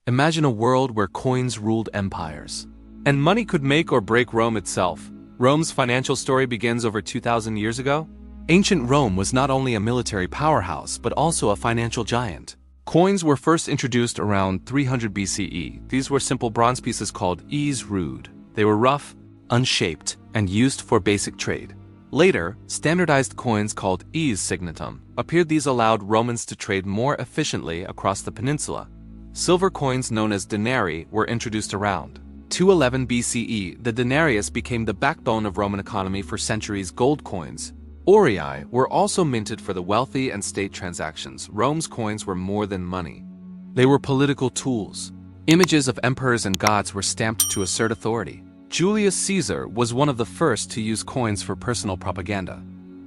Imagine a world where coins ruled empires, and money could make or break Rome itself. Rome's financial story begins over 2,000 years ago. Ancient Rome was not only a military powerhouse, but also a financial giant. Coins were first introduced around 300 BCE. These were simple bronze pieces called es rude. They were rough, unshaped, and used for basic trade. Later, standardized coins called es signatum appeared. These allowed Romans to trade more efficiently across the peninsula. Silver coins known as denarii were introduced around 211 BCE. The denarius became the backbone of Roman economy for centuries. Gold coins, aurii, were also minted for the wealthy and state transactions. Rome's coins were more than money. They were political tools. Images of emperors and gods were stamped to assert authority. Julius Caesar was one of the first to use coins for personal propaganda.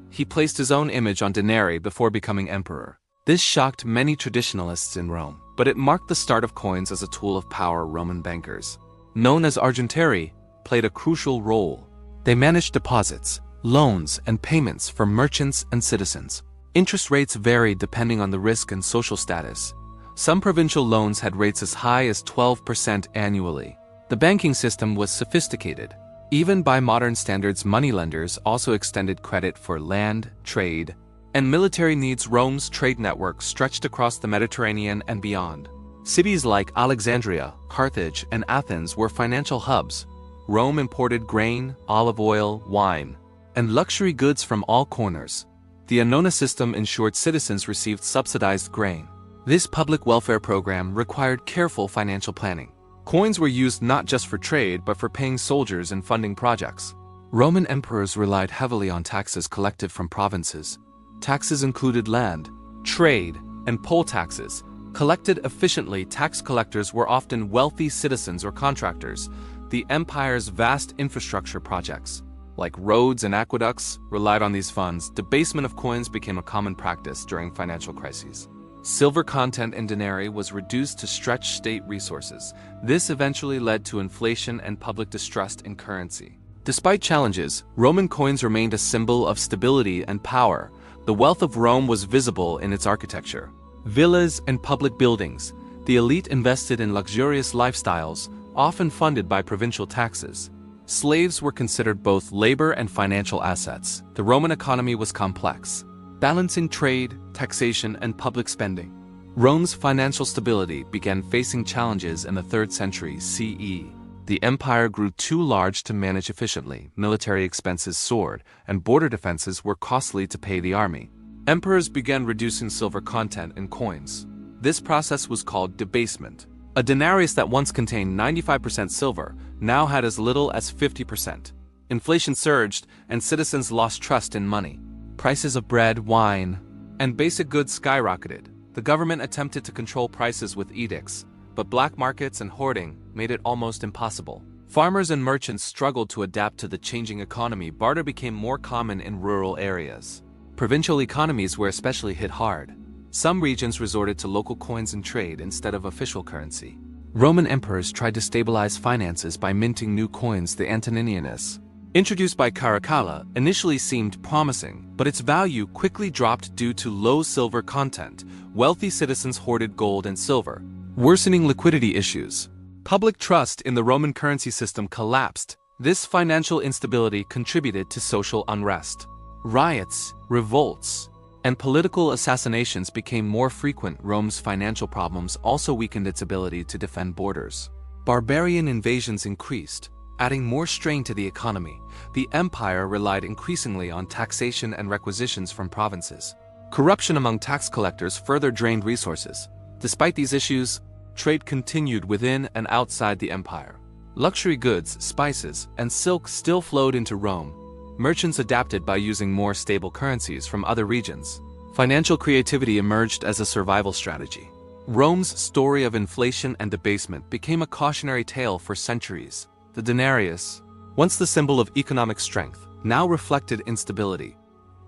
He placed his own image on denarii before becoming emperor. This shocked many traditionalists in Rome, but it marked the start of coins as a tool of power. Roman bankers, known as argentarii, played a crucial role. They managed deposits, loans, and payments for merchants and citizens. Interest rates varied depending on the risk and social status. Some provincial loans had rates as high as 12% annually. The banking system was sophisticated. Even by modern standards, moneylenders also extended credit for land, trade, and military needs. Rome's trade network stretched across the Mediterranean and beyond. Cities like Alexandria, Carthage, and Athens were financial hubs. Rome imported grain, olive oil, wine, and luxury goods from all corners. The annona system ensured citizens received subsidized grain. This public welfare program required careful financial planning. Coins were used not just for trade but for paying soldiers and funding projects. Roman emperors relied heavily on taxes collected from provinces. Taxes included land, trade, and poll taxes. Collected efficiently, tax collectors were often wealthy citizens or contractors. The empire's vast infrastructure projects, like roads and aqueducts, relied on these funds. Debasement of coins became a common practice during financial crises. Silver content in denarii was reduced to stretch state resources. This eventually led to inflation and public distrust in currency. Despite challenges, Roman coins remained a symbol of stability and power. The wealth of Rome was visible in its architecture. Villas and public buildings. The elite invested in luxurious lifestyles, often funded by provincial taxes. Slaves were considered both labor and financial assets. The Roman economy was complex, balancing trade, taxation, and public spending. Rome's financial stability began facing challenges in the 3rd century CE. The empire grew too large to manage efficiently. Military expenses soared, and border defenses were costly to pay the army. Emperors began reducing silver content in coins. This process was called debasement. A denarius that once contained 95% silver now had as little as 50%. Inflation surged, and citizens lost trust in money. Prices of bread, wine, and basic goods skyrocketed. The government attempted to control prices with edicts, but black markets and hoarding made it almost impossible. Farmers and merchants struggled to adapt to the changing economy. Barter became more common in rural areas. Provincial economies were especially hit hard. Some regions resorted to local coins and trade instead of official currency. Roman emperors tried to stabilize finances by minting new coins. The Antoninianus, introduced by Caracalla, initially seemed promising, but its value quickly dropped due to low silver content. Wealthy citizens hoarded gold and silver, worsening liquidity issues. Public trust in the Roman currency system collapsed. This financial instability contributed to social unrest. Riots, revolts, and political assassinations became more frequent. Rome's financial problems also weakened its ability to defend borders. Barbarian invasions increased, adding more strain to the economy. The empire relied increasingly on taxation and requisitions from provinces. Corruption among tax collectors further drained resources. Despite these issues, trade continued within and outside the empire. Luxury goods, spices, and silk still flowed into Rome. Merchants adapted by using more stable currencies from other regions. Financial creativity emerged as a survival strategy. Rome's story of inflation and debasement became a cautionary tale for centuries. The denarius, once the symbol of economic strength, now reflected instability.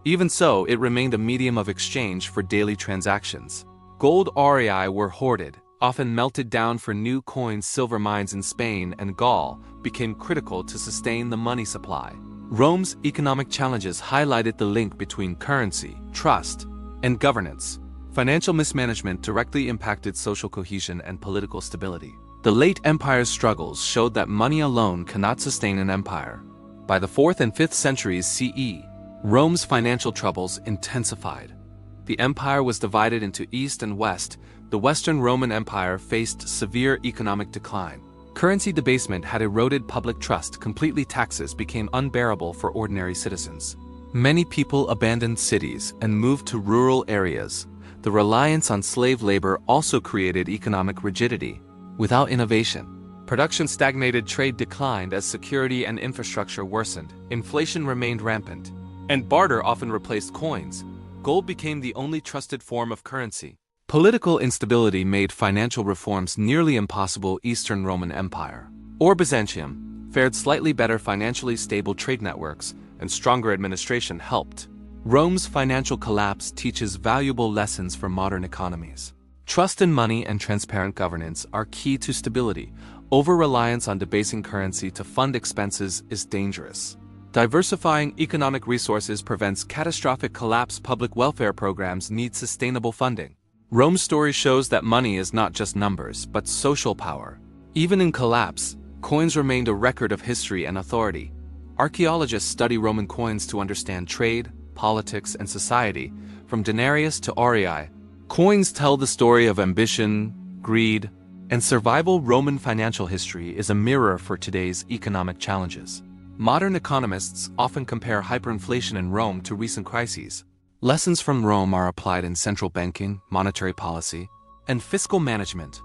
Even so, it remained a medium of exchange for daily transactions. Gold aurii were hoarded, often melted down for new coins. Silver mines in Spain and Gaul became critical to sustain the money supply. Rome's economic challenges highlighted the link between currency, trust, and governance. Financial mismanagement directly impacted social cohesion and political stability. The late empire's struggles showed that money alone cannot sustain an empire. By the 4th and 5th centuries CE, Rome's financial troubles intensified. The empire was divided into East and West. The Western Roman Empire faced severe economic decline. Currency debasement had eroded public trust. Completely taxes became unbearable for ordinary citizens. Many people abandoned cities and moved to rural areas. The reliance on slave labor also created economic rigidity. Without innovation, production stagnated, trade declined as security and infrastructure worsened, inflation remained rampant, and barter often replaced coins. Gold became the only trusted form of currency. Political instability made financial reforms nearly impossible. Eastern Roman Empire, or Byzantium, fared slightly better. Financially stable trade networks and stronger administration helped. Rome's financial collapse teaches valuable lessons for modern economies. Trust in money and transparent governance are key to stability. Over-reliance on debasing currency to fund expenses is dangerous. Diversifying economic resources prevents catastrophic collapse. Public welfare programs need sustainable funding. Rome's story shows that money is not just numbers, but social power. Even in collapse, coins remained a record of history and authority. Archaeologists study Roman coins to understand trade, politics, and society. From denarius to aurei, coins tell the story of ambition, greed, and survival. Roman financial history is a mirror for today's economic challenges. Modern economists often compare hyperinflation in Rome to recent crises. Lessons from Rome are applied in central banking, monetary policy, and fiscal management.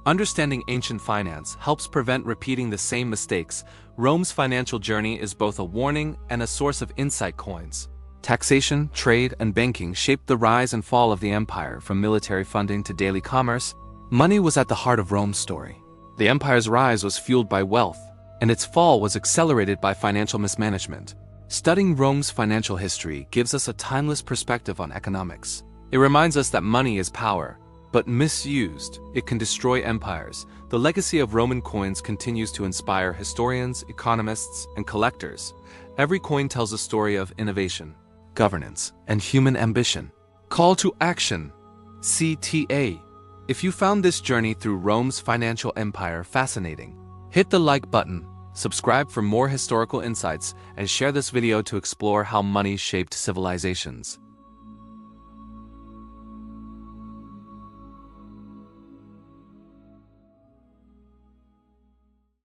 Understanding ancient finance helps prevent repeating the same mistakes. Rome's financial journey is both a warning and a source of insight. Coins, taxation, trade, and banking shaped the rise and fall of the empire. From military funding to daily commerce, money was at the heart of Rome's story. The empire's rise was fueled by wealth, and its fall was accelerated by financial mismanagement. Studying Rome's financial history gives us a timeless perspective on economics. It reminds us that money is power, but misused, it can destroy empires. The legacy of Roman coins continues to inspire historians, economists, and collectors. Every coin tells a story of innovation, governance, and human ambition. Call to action. CTA. If you found this journey through Rome's financial empire fascinating, hit the like button, subscribe for more historical insights, and share this video to explore how money shaped civilizations.